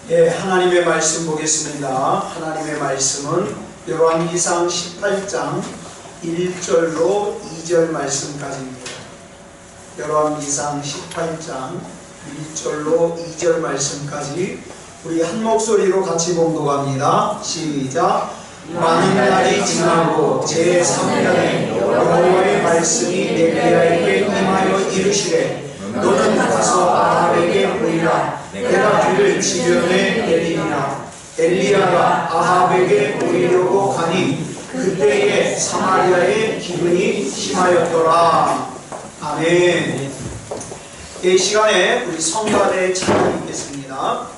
예, 하나님의 말씀 보겠습니다. 하나님의 말씀은 열왕기상 18장 1절로 2절 말씀까지입니다. 열왕기상 18장 1절로 2절 말씀까지 우리 한 목소리로 같이 봉독합니다. 시작. 많은 날이 지나고 제3년에 여호와의 말씀이 에리야에게 임하여 이르시되 너는 가서 아합에게 보이라. 내가 그를 지면에 내리리라. 엘리야가 아합에게 보이려고 가니 그때에 사마리아의 기근이 심하였더라. 아멘. 이 시간에 우리 성가대 찬양 읽겠습니다.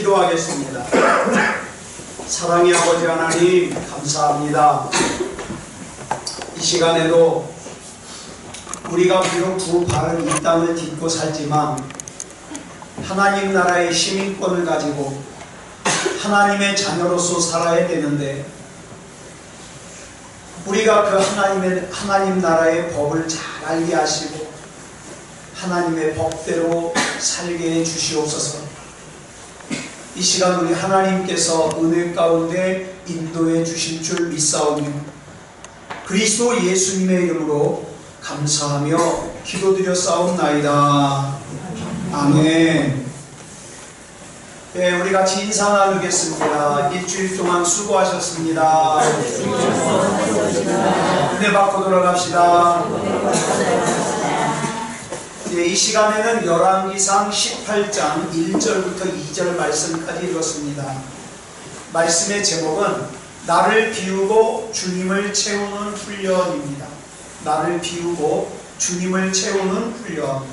기도하겠습니다. 사랑의 아버지 하나님 감사합니다. 이 시간에도 우리가 비록 두 발을 이 땅을 딛고 살지만 하나님 나라의 시민권을 가지고 하나님의 자녀로서 살아야 되는데 우리가 그 하나님 나라의 법을 잘 알게 하시고 하나님의 법대로 살게 해 주시옵소서. 이 시간 우리 하나님께서 은혜 가운데 인도해 주실 줄 믿사오며 그리스도 예수님의 이름으로 감사하며 기도드렸사옵나이다. 아멘. 네, 우리 같이 인사 나누겠습니다. 일주일 동안 수고하셨습니다. 은혜 받고 돌아갑시다. 네, 이 시간에는 열왕기상 18장 1절부터 2절 말씀까지 읽었습니다. 말씀의 제목은 나를 비우고 주님을 채우는 훈련입니다. 나를 비우고 주님을 채우는 훈련.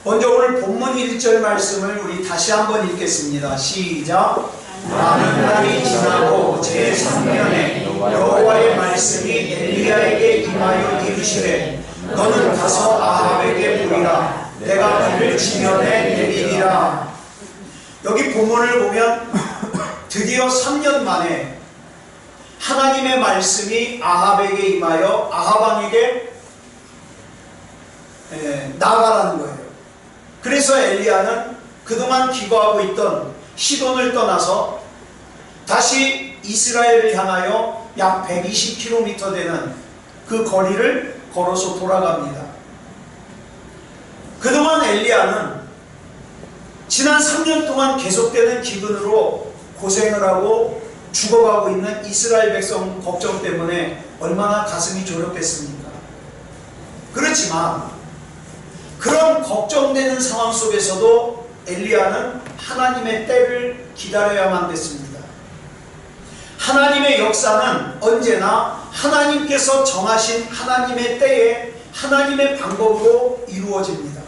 먼저 오늘 본문 1절 말씀을 우리 다시 한번 읽겠습니다. 시작. 많은 날이 지나고 제3년에 여호와의 말씀이 엘리야에게 임하여 이르시되 너는 가서 아합에게 보이라. 내가 그를 지면에 내리리라. 여기 본문을 보면 드디어 3년 만에 하나님의 말씀이 아합에게 임하여 아합 왕에게 나아가라는 거예요. 그래서 엘리야는 그동안 기거하고 있던 시돈을 떠나서 다시 이스라엘을 향하여 약 120km 되는 그 거리를 걸어서 돌아갑니다. 그동안 엘리야는 지난 3년 동안 계속되는 기근으로 고생을 하고 죽어가고 있는 이스라엘 백성 걱정 때문에 얼마나 가슴이 졸였겠습니까? 그렇지만 그런 걱정되는 상황 속에서도 엘리야는 하나님의 때를 기다려야만 됐습니다. 하나님의 역사는 언제나 하나님께서 정하신 하나님의 때에 하나님의 방법으로 이루어집니다.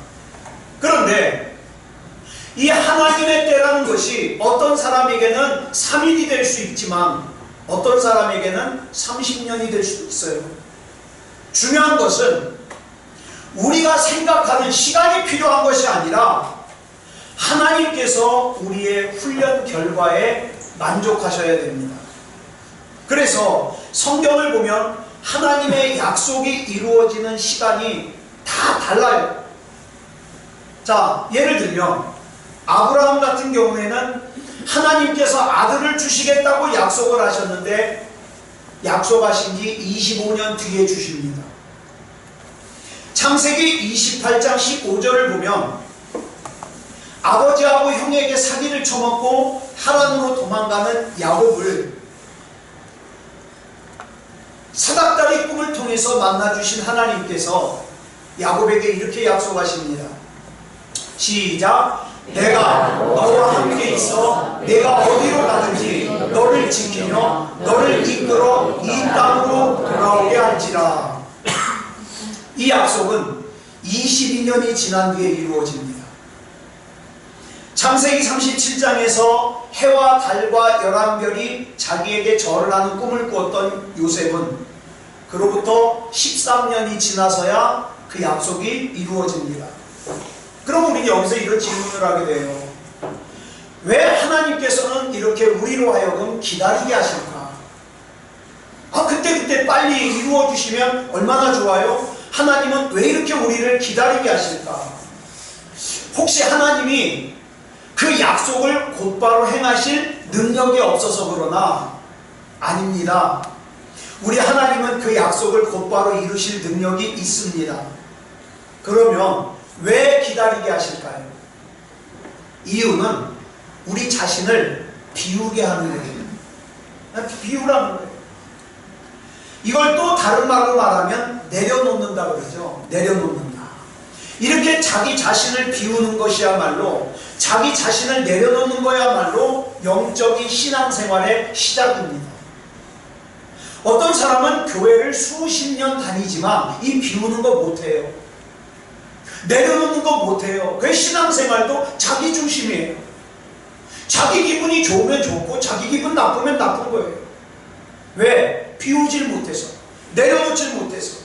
그런데 이 하나님의 때라는 것이 어떤 사람에게는 3일이 될 수 있지만 어떤 사람에게는 30년이 될 수도 있어요. 중요한 것은 우리가 생각하는 시간이 필요한 것이 아니라 하나님께서 우리의 훈련 결과에 만족하셔야 됩니다. 그래서 성경을 보면 하나님의 약속이 이루어지는 시간이 다 달라요. 자, 예를 들면 아브라함 같은 경우에는 하나님께서 아들을 주시겠다고 약속을 하셨는데 약속하신 지 25년 뒤에 주십니다. 창세기 28장 15절을 보면 아버지하고 형에게 사기를 쳐먹고 하란으로 도망가는 야곱을 사닥다리 꿈을 통해서 만나주신 하나님께서 야곱에게 이렇게 약속하십니다. 시작. 내가 너와 함께 있어 내가 어디로 가든지 너를 지키며 너를 이끌어 이 땅으로 돌아오게 할지라. 이 약속은 22년이 지난 뒤에 이루어집니다. 창세기 37장에서 해와 달과 11별이 자기에게 절을 하는 꿈을 꾸었던 요셉은 그로부터 13년이 지나서야 그 약속이 이루어집니다. 그럼 우리는 여기서 이런 질문을 하게 돼요. 왜 하나님께서는 이렇게 우리로 하여금 기다리게 하실까? 그때 빨리 이루어 주시면 얼마나 좋아요? 하나님은 왜 이렇게 우리를 기다리게 하실까? 혹시 하나님이 그 약속을 곧바로 행하실 능력이 없어서 그러나? 아닙니다. 우리 하나님은 그 약속을 곧바로 이루실 능력이 있습니다. 그러면 왜 기다리게 하실까요? 이유는 우리 자신을 비우게 하는 거예요. 비우라는 거예요. 이걸 또 다른 말로 말하면 내려놓는다 그러죠. 내려놓는다. 이렇게 자기 자신을 비우는 것이야말로 자기 자신을 내려놓는 거야말로 영적인 신앙생활의 시작입니다. 어떤 사람은 교회를 수십 년 다니지만 이 비우는 거 못해요. 내려놓는 거 못해요. 그 신앙생활도 자기 중심이에요. 자기 기분이 좋으면 좋고 자기 기분 나쁘면 나쁜 거예요. 왜? 비우질 못해서, 내려놓질 못해서.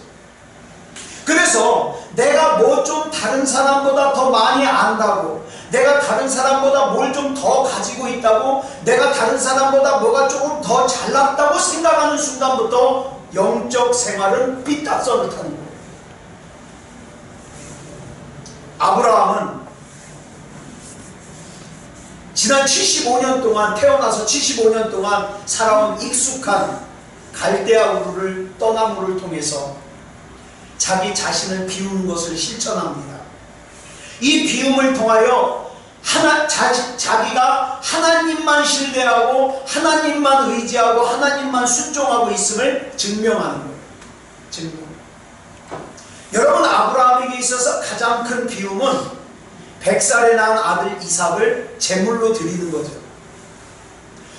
그래서 내가 뭐 좀 다른 사람보다 더 많이 안다고, 내가 다른 사람보다 뭘 좀 더 가지고 있다고, 내가 다른 사람보다 뭐가 조금 더 잘났다고 생각하는 순간부터 영적 생활은 삐딱선을 타는 거예요. 아브라함은 지난 75년 동안, 태어나서 75년 동안 살아온 익숙한 갈대아 우르를 떠나무를 통해서 자기 자신을 비우는 것을 실천합니다. 이 비움을 통하여 자기가 하나님만 신뢰하고 하나님만 의지하고 하나님만 순종하고 있음을 증명하는 거예요. 여러분, 아브라함에게 있어서 가장 큰 비움은 100살에 낳은 아들 이삭을 제물로 드리는 거죠.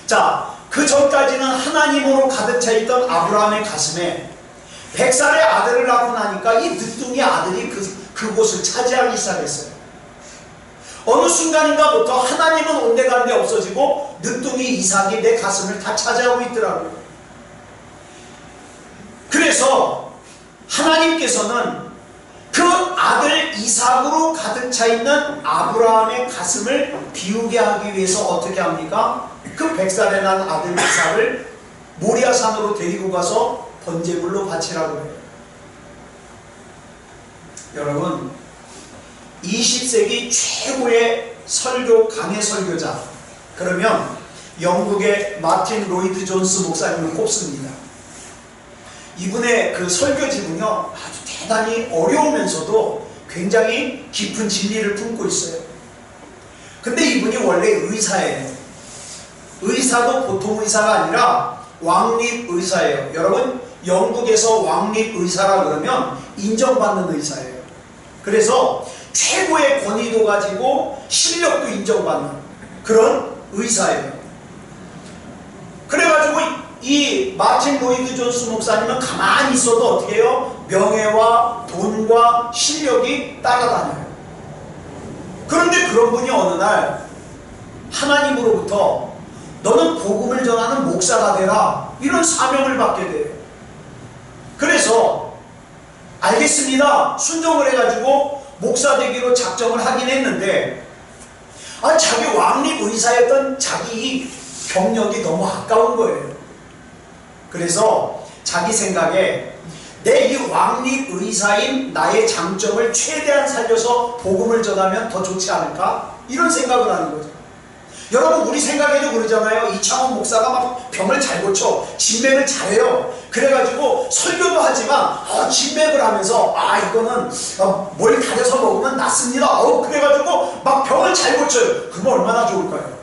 자, 그 전까지는 하나님으로 가득 차 있던 아브라함의 가슴에 100살의 아들을 낳고 나니까 이 늦둥이 아들이 그곳을 차지하기 시작했어요. 어느 순간인가부터 하나님은 온데간데 없어지고 늦둥이 이삭이 내 가슴을 다 차지하고 있더라고요. 그래서 하나님께서는 그 아들 이삭으로 가득 차 있는 아브라함의 가슴을 비우게 하기 위해서 어떻게 합니까? 그 100살에 난 아들 이삭을 모리아산으로 데리고 가서 번제물로 바치라고 해요. 여러분, 20세기 최고의 강해 설교자, 그러면 영국의 마틴 로이드 존스 목사님을 꼽습니다. 이분의 그 설교 지문이요, 아주 대단히 어려우면서도 굉장히 깊은 진리를 품고 있어요. 근데 이분이 원래 의사예요. 의사도 보통 의사가 아니라 왕립 의사예요. 여러분, 영국에서 왕립 의사라 그러면 인정받는 의사예요. 그래서 최고의 권위도 가지고 실력도 인정받는 그런 의사예요. 그래가지고 이 마틴 로이드 존스 목사님은 가만히 있어도 어떻게 해요? 명예와 돈과 실력이 따라다녀요. 그런데 그런 분이 어느 날 하나님으로부터 너는 복음을 전하는 목사가 되라, 이런 사명을 받게 돼요. 그래서 알겠습니다, 순종을 해가지고 목사 되기로 작정을 하긴 했는데, 자기 왕립 의사였던 자기 경력이 너무 아까운 거예요. 그래서 자기 생각에 내 이 왕립 의사인 나의 장점을 최대한 살려서 복음을 전하면 더 좋지 않을까? 이런 생각을 하는 거죠. 여러분, 우리 생각에도 그러잖아요. 이창원 목사가 막 병을 잘 고쳐, 진맥을 잘해요. 그래가지고 설교도 하지만 진맥을 하면서 이거는 뭘 가려서 먹으면 낫습니다. 그래가지고 막 병을 잘 고쳐요. 그럼 얼마나 좋을까요?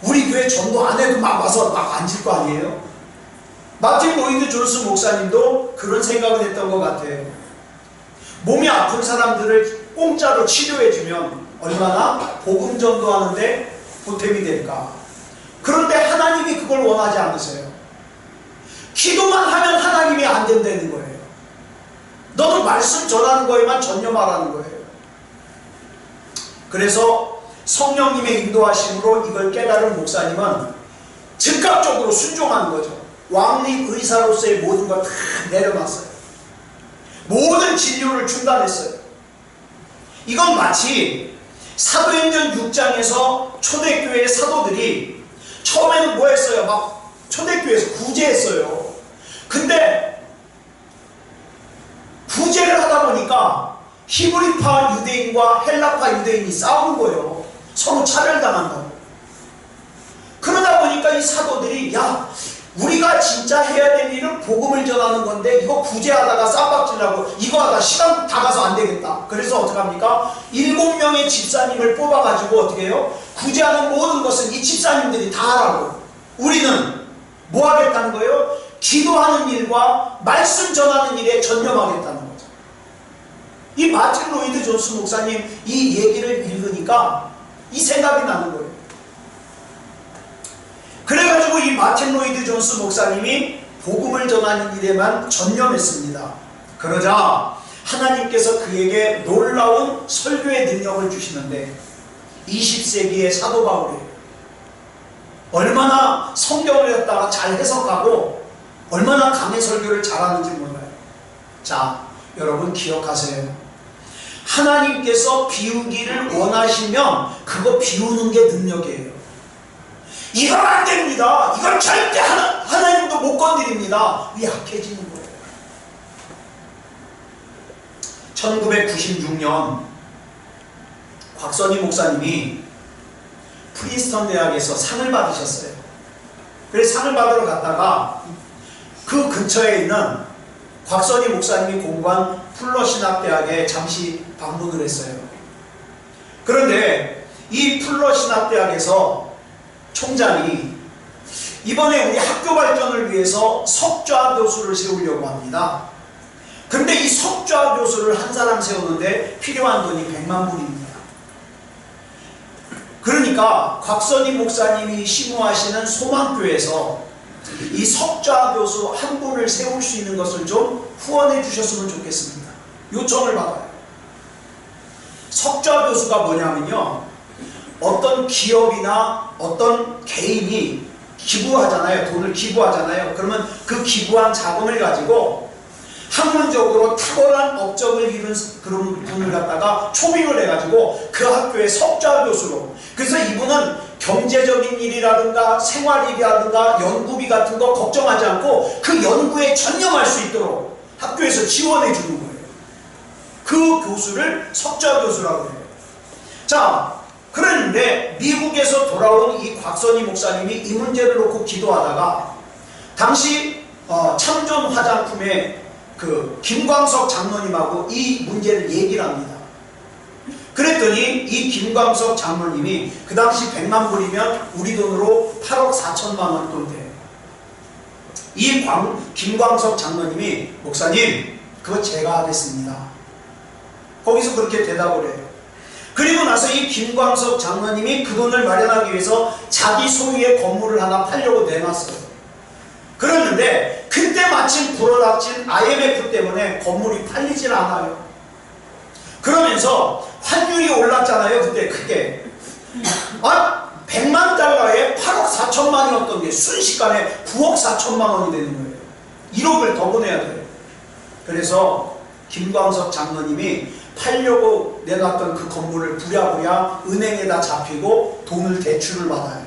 우리 교회 전도 안 해도 막 와서 막 앉을 거 아니에요? 마틴 로이드 존스 목사님도 그런 생각을 했던 것 같아요. 몸이 아픈 사람들을 공짜로 치료해주면 얼마나 복음 전도하는데 보탬이 될까? 그런데 하나님이 그걸 원하지 않으세요. 기도만 하면 하나님이 안 된다는 거예요. 너는 말씀 전하는 거에만 전념하라는 거예요. 그래서 성령님의 인도하심으로 이걸 깨달은 목사님은 즉각적으로 순종하는 거죠. 왕립 의사로서의 모든 걸 다 내려놨어요. 모든 진료를 중단했어요. 이건 마치 사도행전 6장에서 초대교회의 사도들이 처음에는 뭐 했어요? 막 초대교회에서 구제했어요. 근데 구제를 하다 보니까 히브리파 유대인과 헬라파 유대인이 싸우는 거예요. 서로 차별당한다고. 그러다 보니까 이 사도들이 우리가 진짜 해야 될 일은 복음을 전하는 건데 이거 구제하다가 쌈박질하고 이거 하다 시간 다 가서 안 되겠다. 그래서 어떡합니까? 7명의 집사님을 뽑아가지고 어떻게 해요? 구제하는 모든 것은 이 집사님들이 다 하라고. 우리는 뭐 하겠다는 거예요? 기도하는 일과 말씀 전하는 일에 전념하겠다는 거죠. 이 마틴 로이드 존스 목사님 이 얘기를 읽으니까 이 생각이 나는 거예요. 그래가지고 이 마틴 로이드 존스 목사님이 복음을 전하는 일에만 전념했습니다. 그러자 하나님께서 그에게 놀라운 설교의 능력을 주시는데 20세기의 사도 바울이에요. 얼마나 성경을 갖다가 잘 해석하고 얼마나 강의 설교를 잘하는지 몰라요. 자, 여러분 기억하세요. 하나님께서 비우기를 원하시면 그거 비우는 게 능력이에요. 이건 안 됩니다. 이건 절대 하나님도 못 건드립니다. 약해지는 거예요. 1996년 곽선희 목사님이 프린스턴 대학에서 상을 받으셨어요. 그래서 상을 받으러 갔다가 그 근처에 있는 곽선희 목사님이 공부한 풀러신학대학에 잠시 방문을 했어요. 그런데 이 풀러신학대학에서 총장이 이번에 우리 학교 발전을 위해서 석좌 교수를 세우려고 합니다. 근데 이 석좌 교수를 한 사람 세우는데 필요한 돈이 100만 불입니다. 그러니까 곽선희 목사님이 심우하시는 소망교회에서 이 석좌 교수 한 분을 세울 수 있는 것을 좀 후원해 주셨으면 좋겠습니다. 요청을 받아요. 석좌 교수가 뭐냐면요, 어떤 기업이나 어떤 개인이 기부하잖아요. 돈을 기부하잖아요. 그러면 그 기부한 자금을 가지고 학문적으로 탁월한 업적을 이룬 그런 분을 갖다가 초빙을 해가지고 그 학교의 석좌 교수로, 그래서 이분은 경제적인 일이라든가 생활일이라든가 연구비 같은 거 걱정하지 않고 그 연구에 전념할 수 있도록 학교에서 지원해 주는 거예요. 그 교수를 석좌 교수라고 해요. 자, 그런데 미국에서 돌아온 이 곽선희 목사님이 이 문제를 놓고 기도하다가 당시 참존 화장품의 그 김광석 장로님하고 이 문제를 얘기를 합니다. 그랬더니 이 김광석 장로님이 그 당시 100만 불이면 우리 돈으로 8억 4천만 원 돈 돼요. 이 김광석 장로님이 목사님 그거 제가 하겠습니다. 거기서 그렇게 대답을 해요. 그리고 나서 이 김광석 장로님이 그 돈을 마련하기 위해서 자기 소유의 건물을 하나 팔려고 내놨어요. 그랬는데 그때 마침 불어닥친 IMF 때문에 건물이 팔리질 않아요. 그러면서 환율이 올랐잖아요. 그때 크게 100만 달러에 8억 4천만이었던 게 순식간에 9억 4천만 원이 되는 거예요. 1억을 더 보내야 돼요. 그래서 김광석 장로님이 팔려고 내놨던 그 건물을 부랴부랴 은행에다 잡히고 돈을 대출을 받아요.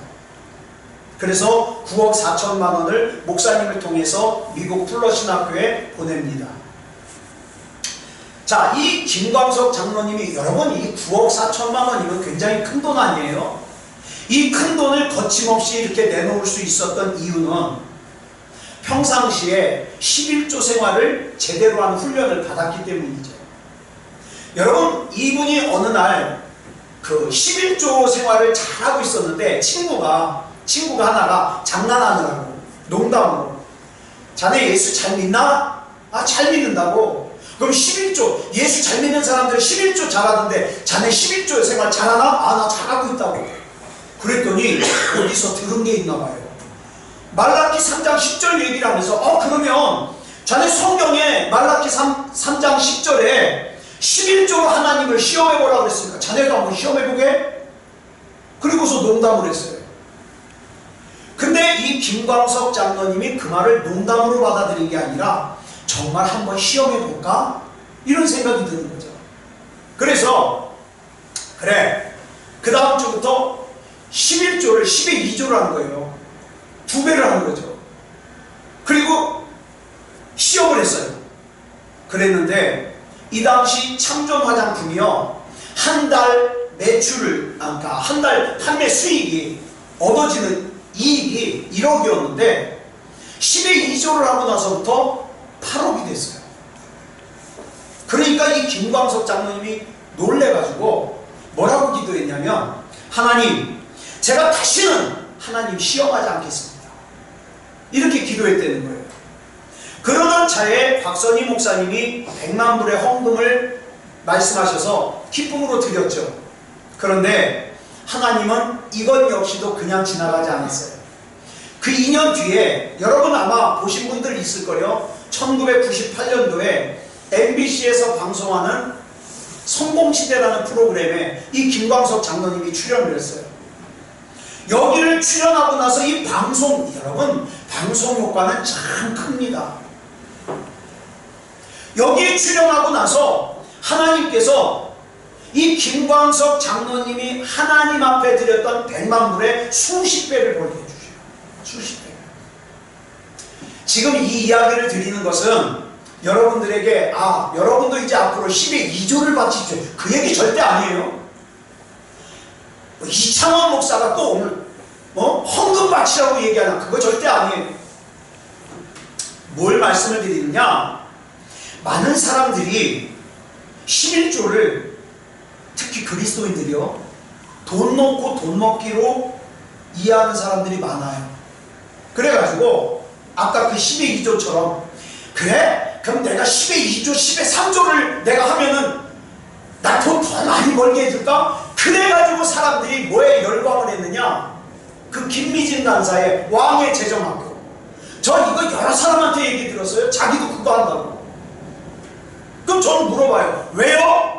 그래서 9억 4천만 원을 목사님을 통해서 미국 풀러신학교에 보냅니다. 자, 이 김광석 장로님이, 여러분 이 9억 4천만 원이면 굉장히 큰 돈 아니에요? 이 큰 돈을 거침없이 이렇게 내놓을 수 있었던 이유는 평상시에 11조 생활을 제대로 한 훈련을 받았기 때문이죠. 여러분, 이분이 어느 날 그 11조 생활을 잘하고 있었는데 친구가 하나가 장난하느라고 농담으로 자네 예수 잘 믿나? 아, 잘 믿는다고. 그럼 11조, 예수 잘 믿는 사람들 11조 잘하던데 자네 11조 생활 잘하나? 아, 나 잘하고 있다고. 그랬더니 어디서 들은 게 있나 봐요. 말라기 3장 10절 얘기를 하면서 그러면 자네 성경에 말라기 3장 10절에 11조로 하나님을 시험해보라고 그랬으니까 자네도 한번 시험해보게? 그리고서 농담을 했어요. 근데 이 김광석 장로님이 그 말을 농담으로 받아들인 게 아니라 정말 한번 시험해볼까? 이런 생각이 드는 거죠. 그래서 그래, 그 다음 주부터 11조를 10의 2조를 하는 거예요. 2배를 하는 거죠. 그리고 시험을 했어요. 그랬는데 이 당시 참존 화장품이요, 한 달 매출을, 그러니까 한 달 판매 수익이, 얻어지는 이익이 1억이었는데 10의 2조를 하고 나서부터 8억이 됐어요. 그러니까 이 김광석 장로님이 놀래가지고 뭐라고 기도했냐면, 하나님, 제가 다시는 하나님 시험하지 않겠습니다. 이렇게 기도했다는 거예요. 그러던 차에 곽선희 목사님이 100만 불의 헌금을 말씀하셔서 기쁨으로 드렸죠. 그런데 하나님은 이것 역시도 그냥 지나가지 않았어요. 그 2년 뒤에 여러분 아마 보신 분들 있을 거예요. 1998년도에 MBC에서 방송하는 성공시대라는 프로그램에 이 김광석 장로님이 출연을 했어요. 여기를 출연하고 나서 이 방송, 여러분 방송 효과는 참 큽니다. 여기에 출연하고 나서 하나님께서 이 김광석 장로님이 하나님 앞에 드렸던 100만 불의 수십 배를 벌게 해주셔요. 수십 배. 지금 이 이야기를 드리는 것은 여러분들에게 여러분도 이제 앞으로 10의 2조를 바치십시오, 그 얘기 절대 아니에요. 이창원 목사가 또 오늘 헌금 바치라고 얘기하나? 그거 절대 아니에요. 뭘 말씀을 드리느냐? 많은 사람들이 11조를 특히 그리스도인들이요, 돈 놓고 돈 먹기로 이해하는 사람들이 많아요. 그래가지고 아까 그 10의 2조처럼, 그래? 그럼 내가 10의 2조, 10의 3조를 내가 하면은 나 돈 더 많이 벌게 해줄까? 그래가지고 사람들이 뭐에 열광을 했느냐? 그 김미진 간사의 왕의 재정학교. 저 이거 여러 사람한테 얘기 들었어요. 자기도 그거 한다고. 그럼 저는 물어봐요. 왜요?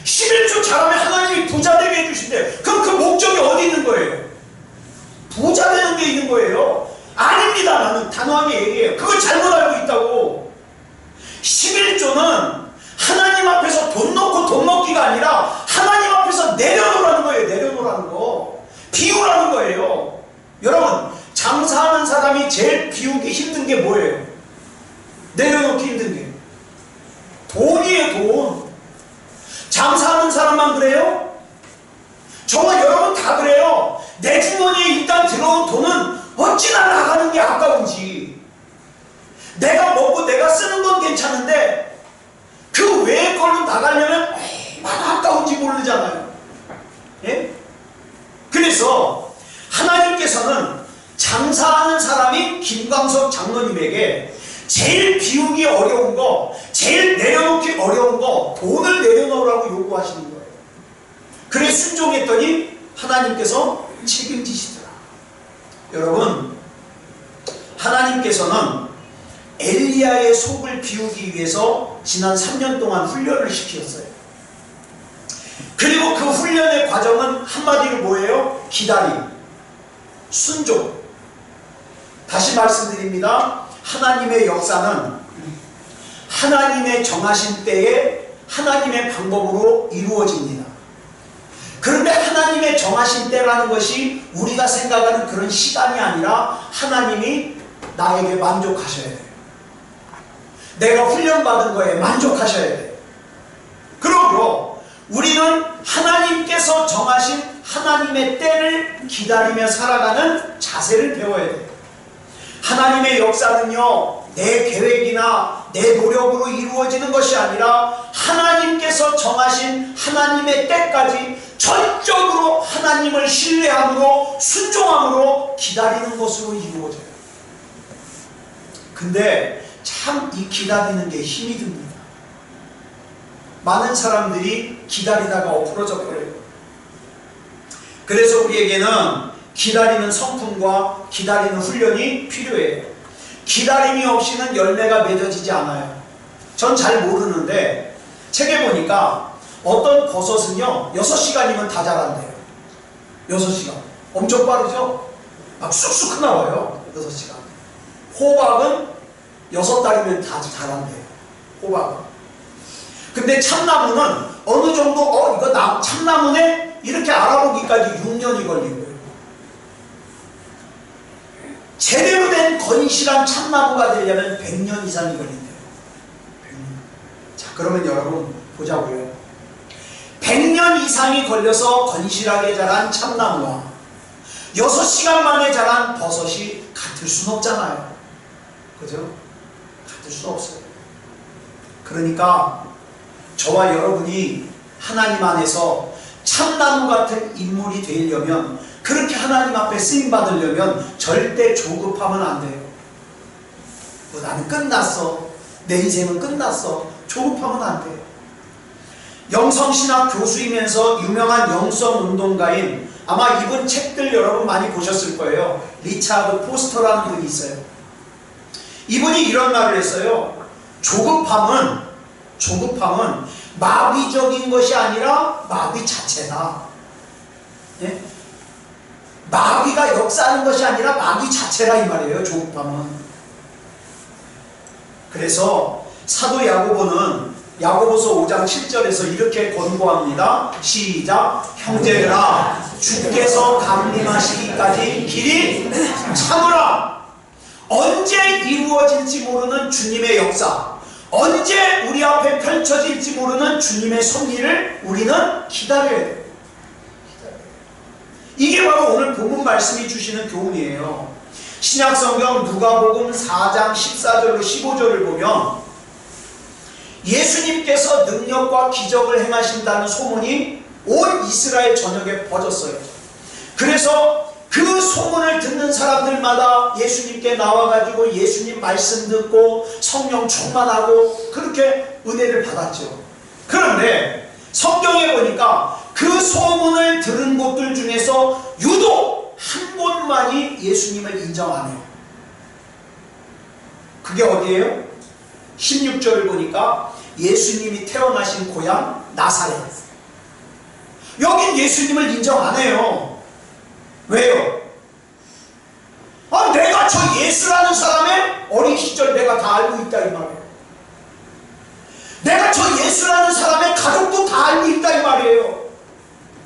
11조 잘하면 하나님이 부자 되게 해주신대. 그럼 그 목적이 어디 있는 거예요? 부자 되는 데 있는 거예요. 아닙니다. 나는 단호하게 얘기해요. 그걸 잘못 알고 있다고. 11조는 하나님 앞에서 돈 놓고 돈 먹기가 아니라 하나님 앞에서 내려놓으라는 거예요. 내려놓으라는 거. 비우라는 거예요. 여러분, 장사하는 사람이 제일 비우기 힘든 게 뭐예요? 내려놓기 힘든 게 돈이에요. 돈. 장사하는 사람만 그래요? 저와 여러분 다 그래요. 내 주머니에 일단 들어온 돈은 어찌나 나가는 게 아까운지. 내가 먹고 내가 쓰는 건 괜찮은데 그 외의 걸로 나가려면 얼마나 아까운지 모르잖아요. 예? 그래서 하나님께서는 장사하는 사람이 김광석 장로님에게 제일 비우기 어려운 거, 제일 내려놓기 어려운 거, 돈을 내려놓으라고 요구하시는 거예요. 그래 순종했더니 하나님께서 책임지시더라. 여러분, 하나님께서는 엘리야의 속을 비우기 위해서 지난 3년 동안 훈련을 시켰어요. 그리고 그 훈련의 과정은 한마디로 뭐예요? 기다림, 순종. 다시 말씀드립니다. 하나님의 역사는 하나님의 정하신 때에 하나님의 방법으로 이루어집니다. 그런데 하나님의 정하신 때라는 것이 우리가 생각하는 그런 시간이 아니라 하나님이 나에게 만족하셔야 돼요. 내가 훈련받은 거에 만족하셔야 돼요. 그러므로 우리는 하나님께서 정하신 하나님의 때를 기다리며 살아가는 자세를 배워야 돼요. 하나님의 역사는요, 내 계획이나 내 노력으로 이루어지는 것이 아니라 하나님께서 정하신 하나님의 때까지 전적으로 하나님을 신뢰함으로 순종함으로 기다리는 것으로 이루어져요. 근데 참 이 기다리는 게 힘이 듭니다. 많은 사람들이 기다리다가 엎어져 버려요. 그래서 우리에게는 기다리는 성품과 기다리는 훈련이 필요해요. 기다림이 없이는 열매가 맺어지지 않아요. 전 잘 모르는데 책에 보니까 어떤 버섯은요 6시간이면 다 자란대요. 6시간. 엄청 빠르죠? 막 쑥쑥 나와요. 6시간. 호박은 6달이면 다 자란대요. 호박은. 근데 참나무는 어느 정도 이거 참나무네? 이렇게 알아보기까지 6년이 걸리고요. 제대로 된 건실한 참나무가 되려면 100년 이상이 걸린대요. 100년. 자, 그러면 여러분 보자고요. 100년 이상이 걸려서 건실하게 자란 참나무와 6시간 만에 자란 버섯이 같을 수는 없잖아요. 그죠? 같을 수는 없어요. 그러니까 저와 여러분이 하나님 안에서 참나무 같은 인물이 되려면, 그렇게 하나님 앞에 쓰임받으려면 절대 조급하면 안 돼요. 나는 끝났어. 내 인생은 끝났어. 조급하면 안 돼요. 영성신학 교수이면서 유명한 영성운동가인, 아마 이분 책들 여러분 많이 보셨을 거예요. 리차드 포스터라는 분이 있어요. 이분이 이런 말을 했어요. 조급함은 마귀적인 것이 아니라 마귀 자체다. 예? 마귀가 역사하는 것이 아니라 마귀 자체라 이 말이에요. 조급함은. 그래서 사도 야고보는 야고보서 5장 7절에서 이렇게 권고합니다. 시작. 형제들아, 주께서 강림하시기까지 길이 참으라. 언제 이루어질지 모르는 주님의 역사, 언제 우리 앞에 펼쳐질지 모르는 주님의 섭리를 우리는 기다려야 돼요. 이게 바로 오늘 본문 말씀이 주시는 교훈이에요. 신약성경 누가복음 4장 14절로 15절을 보면 예수님께서 능력과 기적을 행하신다는 소문이 온 이스라엘 전역에 퍼졌어요. 그래서 그 소문을 듣는 사람들마다 예수님께 나와가지고 예수님 말씀 듣고 성령 충만하고 그렇게 은혜를 받았죠. 그런데 성경에 보니까 그 소문을 들은 곳들 중에서 유독 한 곳만이 예수님을 인정 안 해요. 그게 어디예요? 16절을 보니까 예수님이 태어나신 고향 나사렛. 여긴 예수님을 인정 안 해요. 왜요? 내가 저 예수라는 사람의 어린 시절 내가 다 알고 있다 이 말이에요. 내가 저 예수라는 사람의 가족도 다 알고 있다 이 말이에요.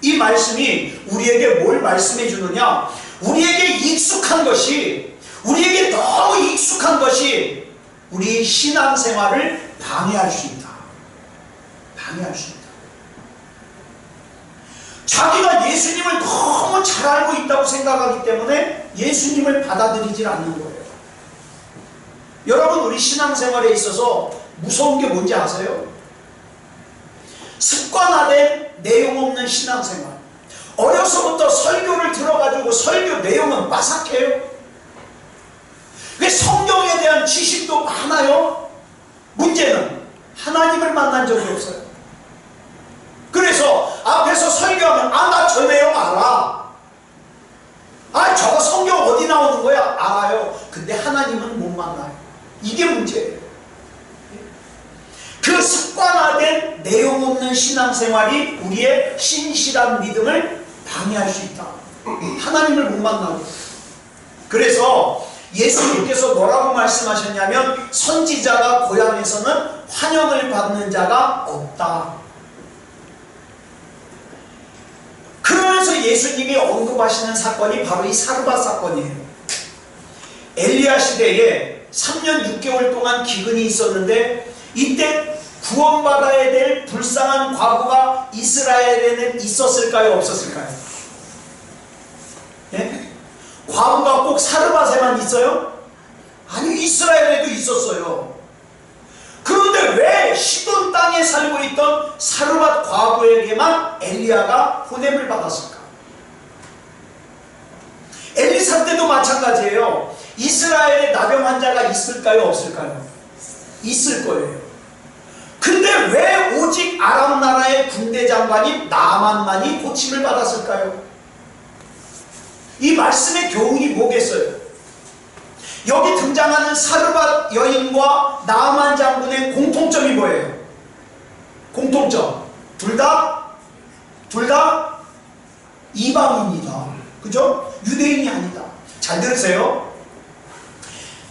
이 말씀이 우리에게 뭘 말씀해 주느냐? 우리에게 익숙한 것이, 우리에게 너무 익숙한 것이 우리 신앙생활을 방해할 수 있다. 방해할 수 있다. 자기가 예수님을 너무 잘 알고 있다고 생각하기 때문에 예수님을 받아들이질 않는 거예요. 여러분, 우리 신앙생활에 있어서 무서운 게 뭔지 아세요? 습관화된 내용 없는 신앙생활. 어려서부터 설교를 들어가지고 설교 내용은 빠삭해요. 왜 성경에 대한 지식도 많아요? 문제는 하나님을 만난 적이 없어요. 그래서 앞에서 설교하면 나 저 내용 알아. 저거 성경 어디 나오는 거야? 알아요. 근데 하나님은 못 만나요. 이게 문제예요. 그 습관화된 내용 없는 신앙생활이 우리의 신실한 믿음을 방해할 수 있다. 하나님을 못 만나고. 그래서 예수님께서 뭐라고 말씀하셨냐면 선지자가 고향에서는 환영을 받는 자가 없다. 그러면서 예수님이 언급하시는 사건이 바로 이 사르밧 사건이에요. 엘리야 시대에 3년 6개월 동안 기근이 있었는데 이때 구원받아야 될 불쌍한 과부가 이스라엘에는 있었을까요? 없었을까요? 예? 과부가 꼭 사르밧에만 있어요? 아니, 이스라엘에도 있었어요. 그런데 왜 시돈 땅에 살고 있던 사르밧 과부에게만 엘리야가 보냄을 받았을까? 엘리사 때도 마찬가지예요. 이스라엘에 나병 환자가 있을까요? 없을까요? 있을 거예요. 근데 왜 오직 아람 나라의 군대 장관인 나만만이 고침을 받았을까요? 이 말씀의 교훈이 뭐겠어요? 여기 등장하는 사르밧 여인과 나만 장군의 공통점이 뭐예요? 공통점. 둘 다 이방인이다. 그죠? 유대인이 아니다. 잘 들으세요.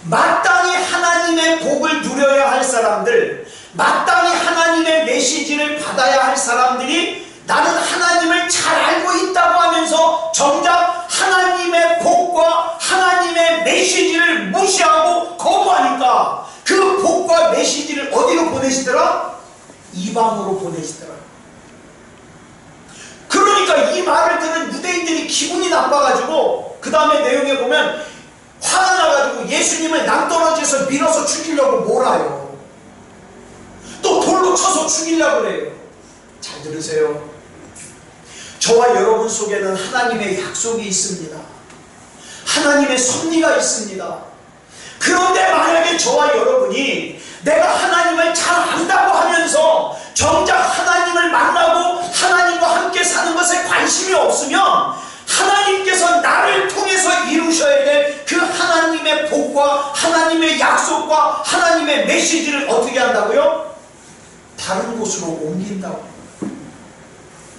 마땅히 하나님의 복을 누려야 할 사람들, 마땅히 하나님의 메시지를 받아야 할 사람들이 나는 하나님을 잘 알고 있다고 하면서 정작 하나님의 복과 하나님의 메시지를 무시하고 거부하니까 그 복과 메시지를 어디로 보내시더라? 이방으로 보내시더라. 그러니까 이 말을 들은 유대인들이 기분이 나빠가지고 그 다음에 내용에 보면 화가 나가지고 예수님을 낭떠러지에서 밀어서 죽이려고 몰아요. 또 돌로 쳐서 죽이려고 그래요. 잘 들으세요. 저와 여러분 속에는 하나님의 약속이 있습니다. 하나님의 섭리가 있습니다. 그런데 만약에 저와 여러분이 내가 하나님을 잘 안다고 하면서 정작 하나님을 만나고 하나님과 함께 사는 것에 관심이 없으면 하나님께서 나를 통해서 이루셔야 될 그 하나님의 복과 하나님의 약속과 하나님의 메시지를 어떻게 한다고요? 다른 곳으로 옮긴다고.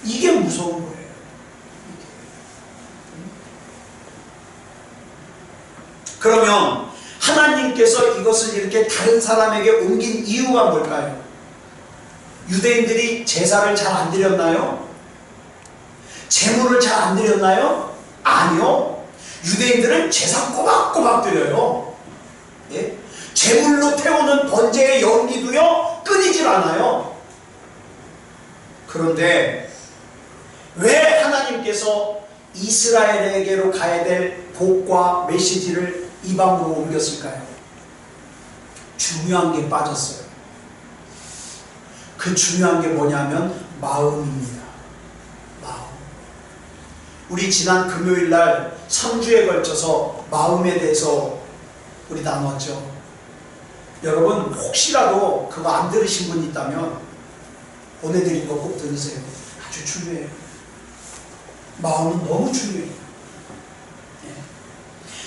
이게 무서운 거예요. 그러면 하나님께서 이것을 이렇게 다른 사람에게 옮긴 이유가 뭘까요? 유대인들이 제사를 잘 안 드렸나요? 제물을 잘 안 드렸나요? 아니요. 유대인들은 제사 꼬박꼬박 드려요. 예? 제물로 태우는 번제의 연기도요 끊이질 않아요. 그런데 왜 하나님께서 이스라엘에게로 가야 될 복과 메시지를 이방으로 옮겼을까요? 중요한 게 빠졌어요. 그 중요한 게 뭐냐면 마음입니다. 마음. 우리 지난 금요일날 3주에 걸쳐서 마음에 대해서 우리 나눴죠. 여러분 혹시라도 그거 안 들으신 분 있다면 보내드린 거 꼭 들으세요. 아주 중요해요. 마음은 너무 중요해요.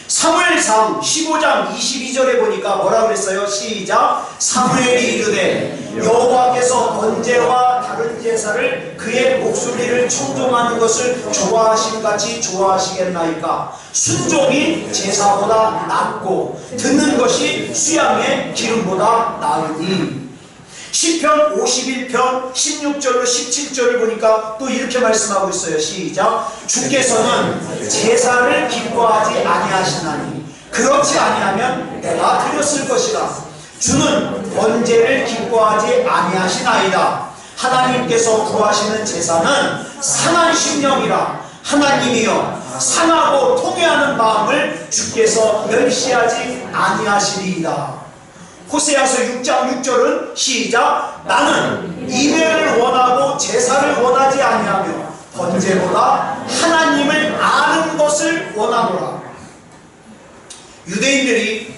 사무엘상 15장 22절에 보니까 뭐라 그랬어요? 시작. 사무엘이 이르되 여호와께서 번제와 다른 제사를 그의 목소리를 청종하는 것을 좋아하심 같이 좋아하시겠나이까? 순종이 제사보다 낫고 듣는 것이 수양의 기름보다 나으니. 시편 51편 16절로 17절을 보니까 또 이렇게 말씀하고 있어요. 시작. 주께서는 제사를 기뻐하지 아니하시나니 그렇지 아니하면 내가 드렸을 것이라. 주는 번제를 기뻐하지 아니하시나이다. 하나님께서 구하시는 제사는 상한 심령이라. 하나님이여 상하고 통회하는 마음을 주께서 멸시하지 아니하시리이다. 호세아서 6장 6절은 시작. 나는 이배를 원하고 제사를 원하지 아니하며 번제보다 하나님을 아는 것을 원하노라. 유대인들이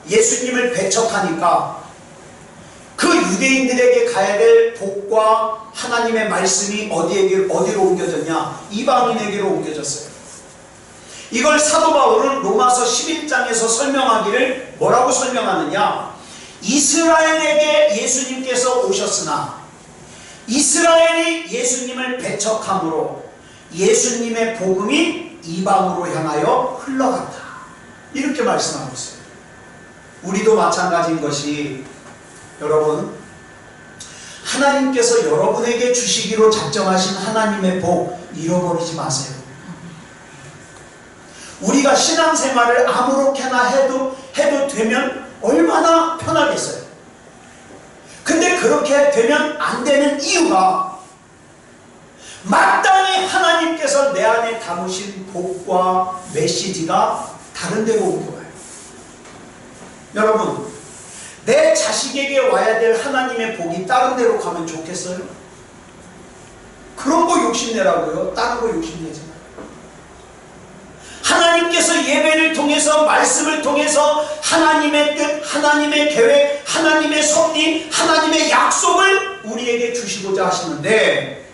예수님을 배척하니까 그 유대인들에게 가야 될 복과 하나님의 말씀이 어디로 옮겨졌냐? 이방인에게로 옮겨졌어요. 이걸 사도 바울은 로마서 11장에서 설명하기를 뭐라고 설명하느냐? 이스라엘에게 예수님께서 오셨으나 이스라엘이 예수님을 배척함으로 예수님의 복음이 이방으로 향하여 흘러갔다. 이렇게 말씀하고 있어요. 우리도 마찬가지인 것이, 여러분, 하나님께서 여러분에게 주시기로 작정하신 하나님의 복 잃어버리지 마세요. 우리가 신앙생활을 아무렇게나 해도 되면 얼마나 편하겠어요. 근데 그렇게 되면 안 되는 이유가 마땅히 하나님께서 내 안에 담으신 복과 메시지가 다른 데로 옮겨가요. 여러분, 내 자식에게 와야 될 하나님의 복이 다른 데로 가면 좋겠어요? 그런 거 욕심내라고요. 다른 거 욕심내지 마요. 하나님께서 예배를 통해서, 말씀을 통해서 하나님의 뜻, 하나님의 계획, 하나님의 섭리, 하나님의 약속을 우리에게 주시고자 하시는데,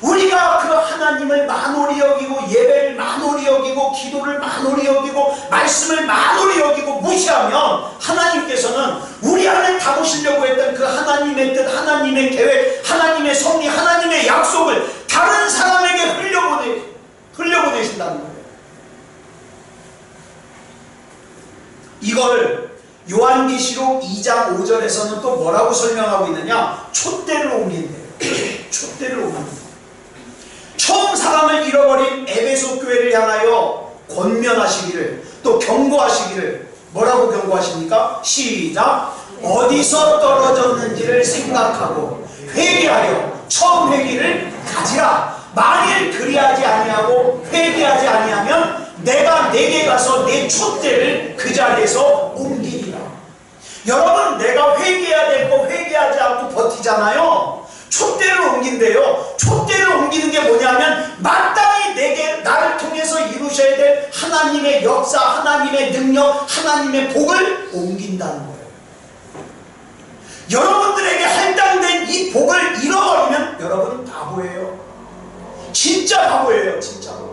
우리가 그 하나님을 만홀히 여기고, 예배를 만홀히 여기고, 기도를 만홀히 여기고, 말씀을 만홀히 여기고 무시하면 하나님께서는 우리 안에 담으시려고 했던 그 하나님의 뜻, 하나님의 계획, 하나님의 섭리, 하나님의 약속을 다른 사람에게 흘려보내신다는 거예요. 이걸 요한계시록 2장 5절에서는 또 뭐라고 설명하고 있느냐? 촛대를 옮긴대요. 촛대를 옮긴대요. 처음 사람을 잃어버린 에베소 교회를 향하여 권면하시기를, 또 경고하시기를, 뭐라고 경고하십니까? 시작. 어디서 떨어졌는지를 생각하고 회개하여 처음 회개를 가지라. 만일 그리하지 아니하고 회개하지 아니하면 내가 내게 가서 내 촛대를 그 자리에서 옮기리라. 여러분, 내가 회개해야 될 거 회개하지 않고 버티잖아요. 촛대를 옮긴대요. 촛대를 옮기는 게 뭐냐면 마땅히 나를 통해서 이루셔야 될 하나님의 역사, 하나님의 능력, 하나님의 복을 옮긴다는 거예요. 여러분들에게 할당된 이 복을 잃어버리면 여러분 바보예요. 진짜 바보예요. 진짜로.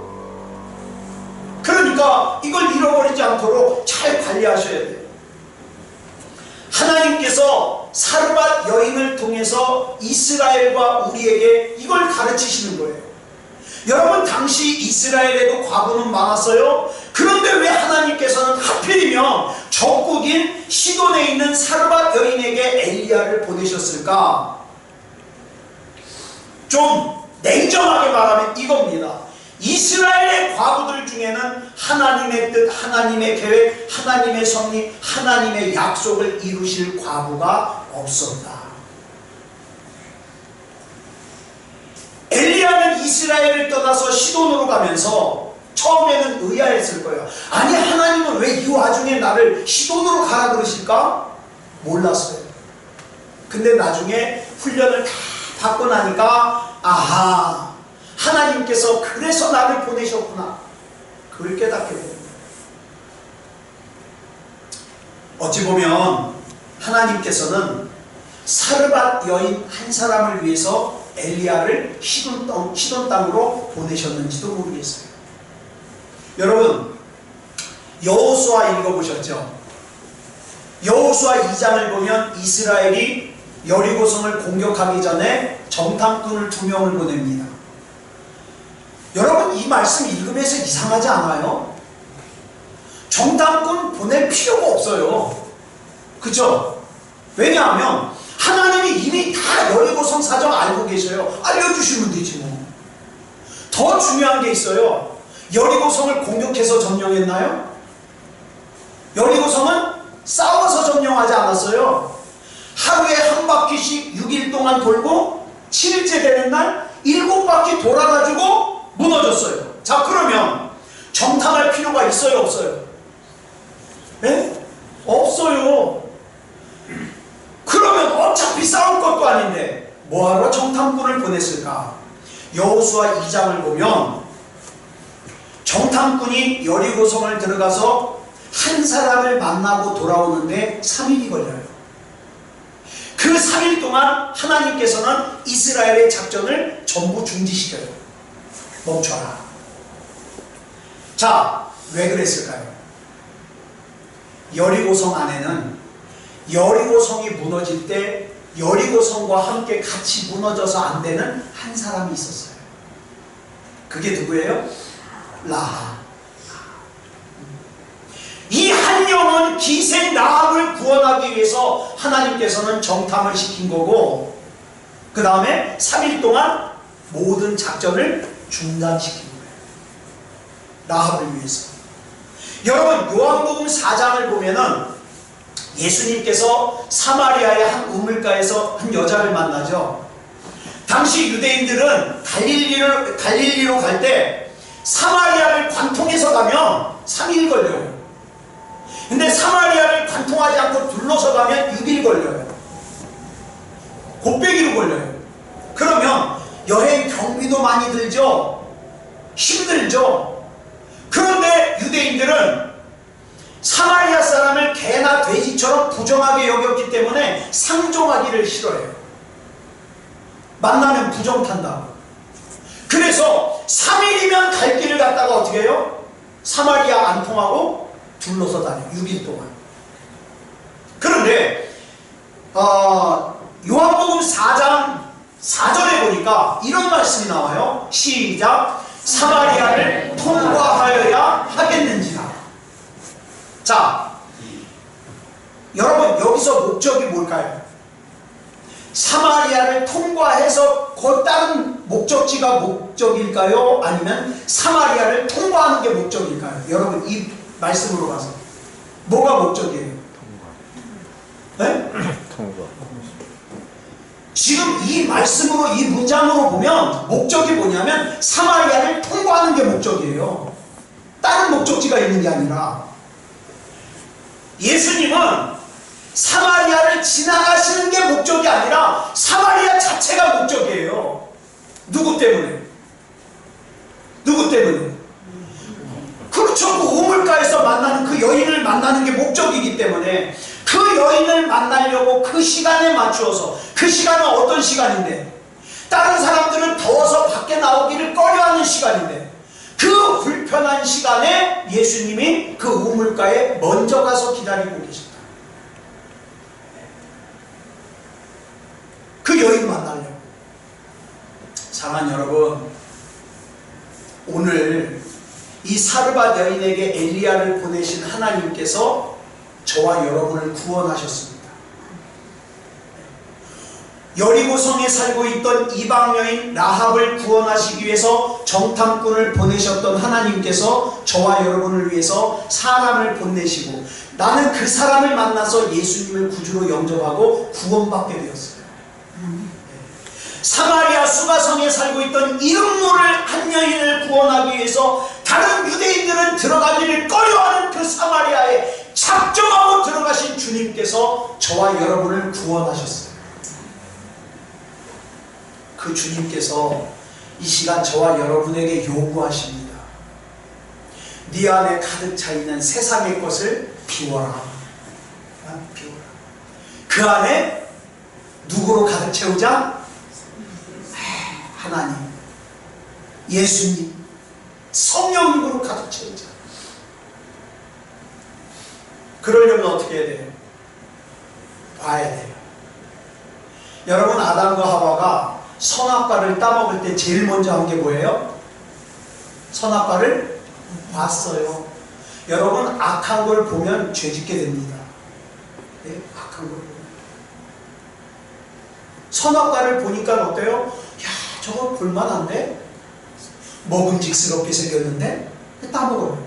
그러니까 이걸 잃어버리지 않도록 잘 관리하셔야 돼요. 하나님께서 사르밧 여인을 통해서 이스라엘과 우리에게 이걸 가르치시는 거예요. 여러분, 당시 이스라엘에도 과부는 많았어요. 그런데 왜 하나님께서는 하필이면 적국인 시돈에 있는 사르밧 여인에게 엘리야를 보내셨을까? 좀 냉정하게 말하면 이겁니다. 이스라엘의 과부들 중에는 하나님의 뜻, 하나님의 계획, 하나님의 섭리, 하나님의 약속을 이루실 과부가 없었다. 엘리야는 이스라엘을 떠나서 시돈으로 가면서 처음에는 의아했을 거예요. 아니 하나님은 왜 이 와중에 나를 시돈으로 가라 그러실까? 몰랐어요. 근데 나중에 훈련을 다 받고 나니까 아하, 하나님께서 그래서 나를 보내셨구나, 그걸 깨닫게 됩니다. 어찌 보면 하나님께서는 사르밧 여인 한 사람을 위해서 엘리야를 시돈 땅으로 보내셨는지도 모르겠어요. 여러분, 여호수아 읽어보셨죠? 여호수아 2장을 보면 이스라엘이 여리고성을 공격하기 전에 정탐꾼을 2명을 보냅니다. 여러분, 이 말씀 읽으면서 이상하지 않아요? 정탐꾼 보낼 필요가 없어요. 그죠? 왜냐하면 하나님이 이미 다 여리고성 사정 알고 계셔요. 알려주시면 되지 뭐. 더 중요한 게 있어요. 여리고성을 공격해서 점령했나요? 여리고성은 싸워서 점령하지 않았어요. 하루에 한 바퀴씩 6일 동안 돌고 7일째 되는 날 7바퀴 돌아가지고 무너졌어요. 자, 그러면 정탐할 필요가 있어요, 없어요? 네? 없어요. 그러면 어차피 싸울 것도 아닌데 뭐하러 정탐꾼을 보냈을까? 여호수아 2장을 보면 정탐꾼이 여리고성을 들어가서 한 사람을 만나고 돌아오는데 3일이 걸려요. 그 3일 동안 하나님께서는 이스라엘의 작전을 전부 중지시켜요. 멈춰라. 자, 왜 그랬을까요? 여리고성 안에는 여리고성이 무너질 때 여리고성과 함께 같이 무너져서 안 되는 한 사람이 있었어요. 그게 누구예요? 라합. 이 한 영혼 기생 라합을 구원하기 위해서 하나님께서는 정탐을 시킨 거고, 그 다음에 3일 동안 모든 작전을 중단시킨 거예요. 라합을 위해서. 여러분, 요한복음 4장을 보면은 예수님께서 사마리아의 한 우물가에서 한 여자를 만나죠. 당시 유대인들은 갈릴리로 갈 때 사마리아를 관통해서 가면 3일 걸려요. 근데 사마리아를 관통하지 않고 둘러서 가면 6일 걸려요. 곱빼기로 걸려요. 그러면 여행 경비도 많이 들죠. 힘들죠. 그런데 유대인들은 사마리아 사람을 개나 돼지처럼 부정하게 여겼기 때문에 상종하기를 싫어해요. 만나면 부정탄다고. 그래서 3일이면 갈 길을 갔다가 어떻게 해요? 사마리아 안 통하고 둘러서 다녀요. 6일 동안. 그런데 요한복음 4장 4절에 보니까 이런 말씀이 나와요. 시작. 사마리아를 통과하여야 하겠는지라. 자, 여러분, 여기서 목적이 뭘까요? 사마리아를 통과해서 그 다른 목적지가 목적일까요? 아니면 사마리아를 통과하는 게 목적일까요? 여러분, 이 말씀으로 가서 뭐가 목적이에요? 네? 통과. 지금 이 말씀으로, 이 문장으로 보면 목적이 뭐냐면 사마리아를 통과하는 게 목적이에요. 다른 목적지가 있는 게 아니라. 예수님은 사마리아를 지나가시는 게 목적이 아니라 사마리아 자체가 목적이에요. 누구 때문에? 누구 때문에? 그렇죠. 그 우물가에서 만나는 그 여인을 만나는 게 목적이기 때문에 그 여인을 만나려고 그 시간에 맞추어서, 그 시간은 어떤 시간인데? 다른 사람들은 더워서 밖에 나오기를 꺼려하는 시간인데, 그 불편한 시간에 예수님이 그 우물가에 먼저 가서 기다리고 계십니다. 그 여인 만나려고. 사랑하는 여러분, 오늘 이 사르밧 여인에게 엘리야를 보내신 하나님께서 저와 여러분을 구원하셨습니다. 여리고성에 살고 있던 이방 여인 라합을 구원하시기 위해서 정탐꾼을 보내셨던 하나님께서 저와 여러분을 위해서 사람을 보내시고, 나는 그 사람을 만나서 예수님을 구주로 영접하고 구원받게 되었어요. 사마리아 수가성에 살고 있던 이름모를 한 여인을 구원하기 위해서 다른 유대인들은 들어가기를 꺼려하는 그 사마리아에 작정하고 들어가신 주님께서 저와 여러분을 구원하셨어요. 그 주님께서 이 시간 저와 여러분에게 요구하십니다. 네 안에 가득 차 있는 세상의 것을 비워라. 비워라. 그 안에 누구로 가득 채우자? 하나님, 예수님, 성령님으로 가득 채우자. 그러려면 어떻게 해야 돼요? 봐야 돼요. 여러분, 아담과 하와가 선악과를 따먹을 때 제일 먼저 한 게 뭐예요? 선악과를 봤어요. 여러분, 악한 걸 보면 죄짓게 됩니다. 네? 악한 걸 보면. 선악과를 보니까 어때요? 야, 저거 볼만한데? 먹음직스럽게 생겼는데? 따먹어요.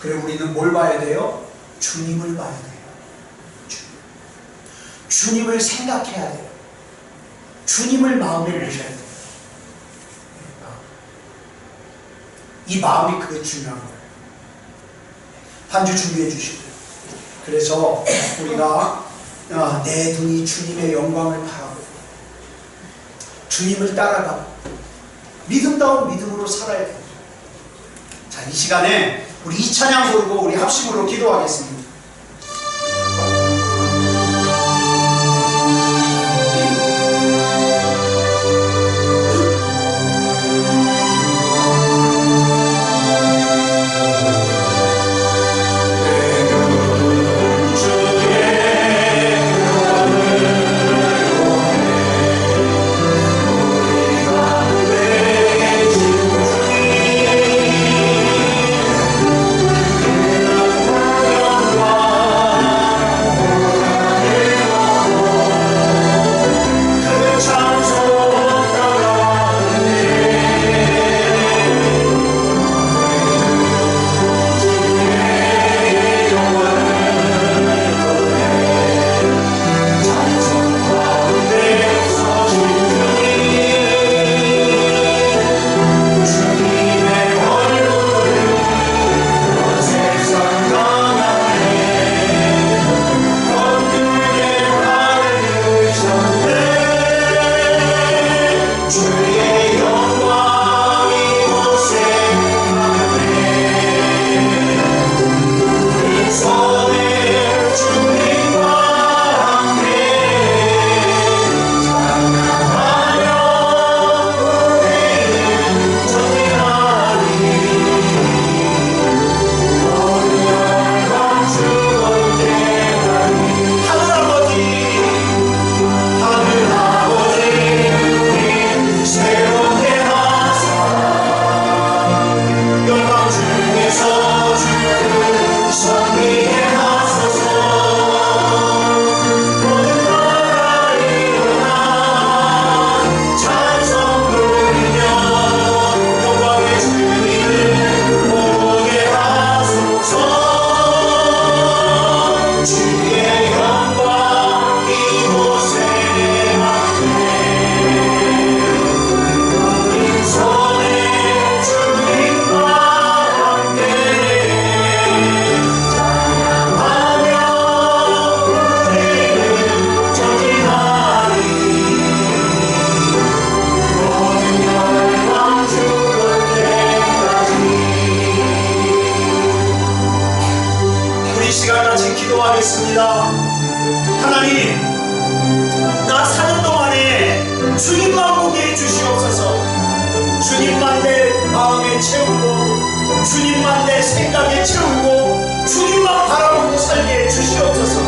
그래, 우리는 뭘 봐야 돼요? 주님을 봐야 돼요. 주님을 생각해야 돼요. 주님을 마음에 모셔야 돼요. 이 마음이 그게 중요한 거예요. 한 주 준비해 주시고요. 그래서 우리가 내 눈이 주님의 영광을 바라보고 주님을 따라가고 믿음다운 믿음으로 살아야 돼요. 자, 이 시간에 우리 이 찬양 부르고 우리 합심으로 기도하겠습니다. 기도하겠습니다. 하나님, 나 사는 동안에 주님만 보게 해주시옵소서. 주님만 내 마음에 채우고 주님만 내 생각에 채우고 주님만 바라보고 살게 해주시옵소서.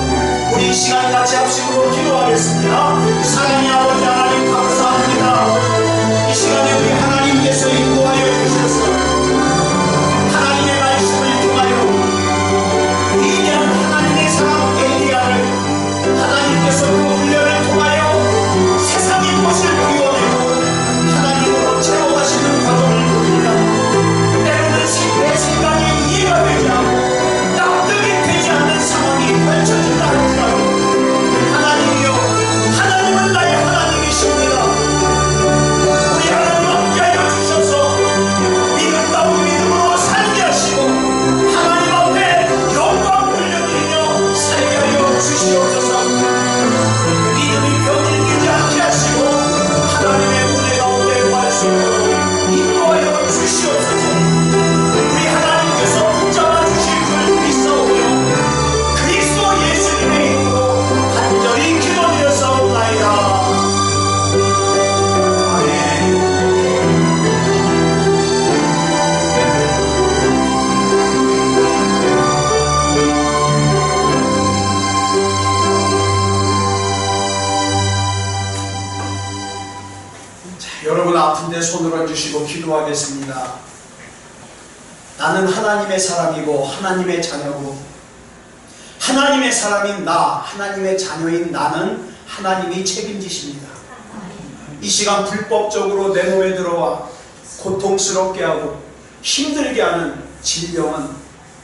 우리 이 시간 같이 합심으로 기도하겠습니다. 사랑의 아버지 하나님, 감사합니다. 이 시간에 우리 하나님께서 인도하여 주셔서 하나님의 말씀을 통하여 위대한 하나님의 사랑 엘리야를 하나님께서 그 훈련을 통하여 세상의 것을 비워내고 하나님으로 채워가시는 과정을 보니까 때로는 내 생각에 이해가 되지 않고 납득이 되지 않는 상황이 펼쳐진다 할지라도 하나님이여, 하나님은 나의 하나님이시오. 손을 얹으시고 기도하겠습니다. 나는 하나님의 사람이고 하나님의 자녀고, 하나님의 사람인 나, 하나님의 자녀인 나는 하나님이 책임지십니다. 이 시간 불법적으로 내 몸에 들어와 고통스럽게 하고 힘들게 하는 질병은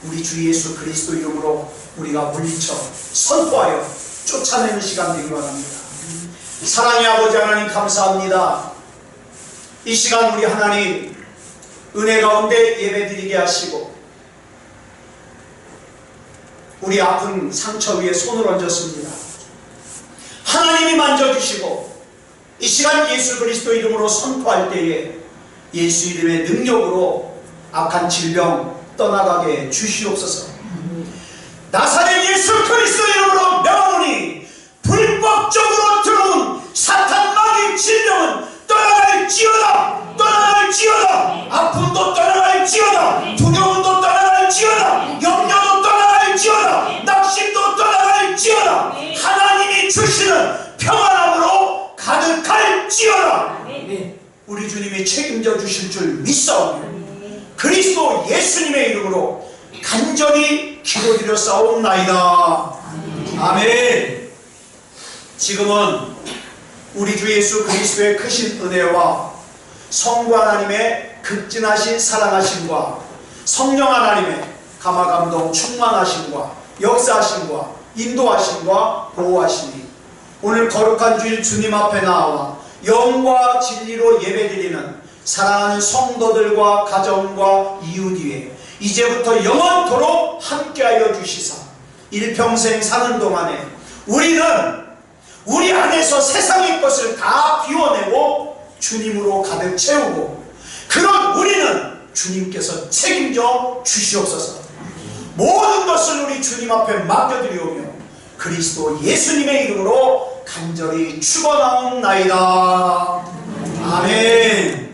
우리 주 예수 그리스도 이름으로 우리가 물리쳐 선포하여 쫓아내는 시간 되기 바랍니다. 사랑의 아버지 하나님, 감사합니다. 이 시간 우리 하나님 은혜 가운데 예배드리게 하시고 우리 아픈 상처 위에 손을 얹었습니다. 하나님이 만져주시고 이 시간 예수 그리스도 이름으로 선포할 때에 예수 이름의 능력으로 악한 질병 떠나가게 주시옵소서. 나사렛 예수 그리스도 이름으로 명하노니 불법적으로 들어온 사탄 마귀 질병은 떠나갈지어다. 떠나갈지어다. 아픔도 떠나갈지어다. 두려움도 떠나갈지어다. 염려도 떠나갈지어다. 낙심도 떠나갈지어다. 하나님이 주시는 평안함으로 가득할지어다. 우리 주님이 책임져 주실 줄 믿사오며 그리스도 예수님의 이름으로 간절히 기도드려 싸움나이다. 아멘. 지금은 우리 주 예수 그리스도의 크신 은혜와 성부 하나님의 극진하신 사랑하심과 성령 하나님의 감화감동 충만하심과 역사하심과 인도하심과 보호하심이 오늘 거룩한 주일 주님 앞에 나와 영과 진리로 예배드리는 사랑하는 성도들과 가정과 이웃 위에 이제부터 영원토록 함께하여 주시사 일평생 사는 동안에 우리는 우리 안에서 세상의 것을 다 비워내고 주님으로 가득 채우고, 그런 우리는 주님께서 책임져 주시옵소서. 모든 것을 우리 주님 앞에 맡겨드리오며 그리스도 예수님의 이름으로 간절히 축원하옵나이다. 아멘.